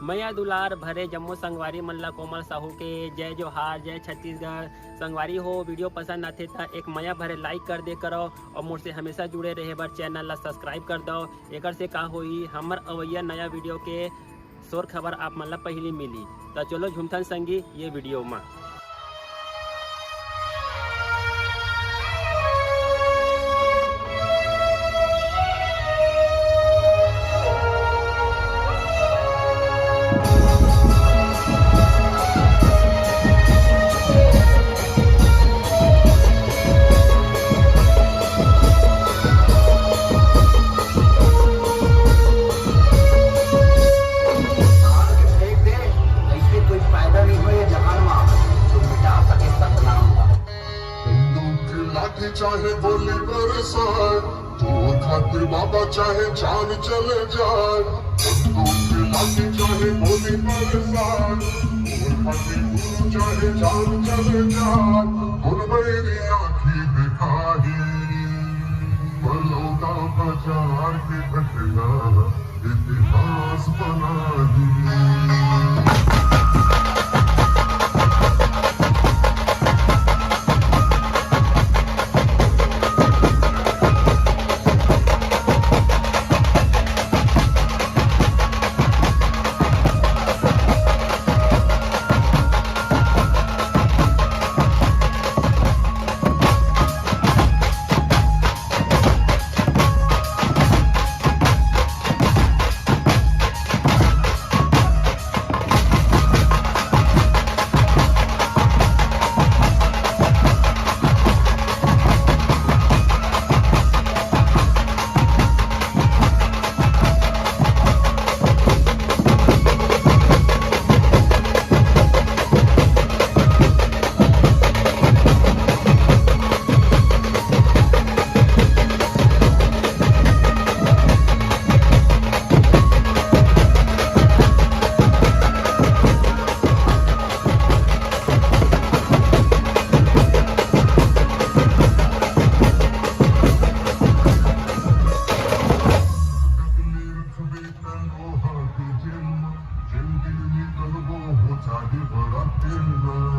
मैया दुलार भरे जम्मू संगवारी मल्ला कोमल साहू के जय जोहार, जय छत्तीसगढ़। संगवारी हो वीडियो पसंद आते तो एक मैया भरे लाइक कर दे करो और मुझसे हमेशा जुड़े रहे बर चैनल ला सब्सक्राइब कर दो। एक से का होई हमर अवैया नया वीडियो के शोर खबर आप मन ला पहली मिली। तो चलो झुमथन संगी ये वीडियो में। चाहे बोली बरसाए तो खातिर बाबा चाहे जान चले जाए। लाठी चाहे बोली बरसाए तो खातिर गुरु चाहे जान चले जाए। मेरी आँखी दिखाई बलौदा बाजार की घटना इतिहास बना दी। Bada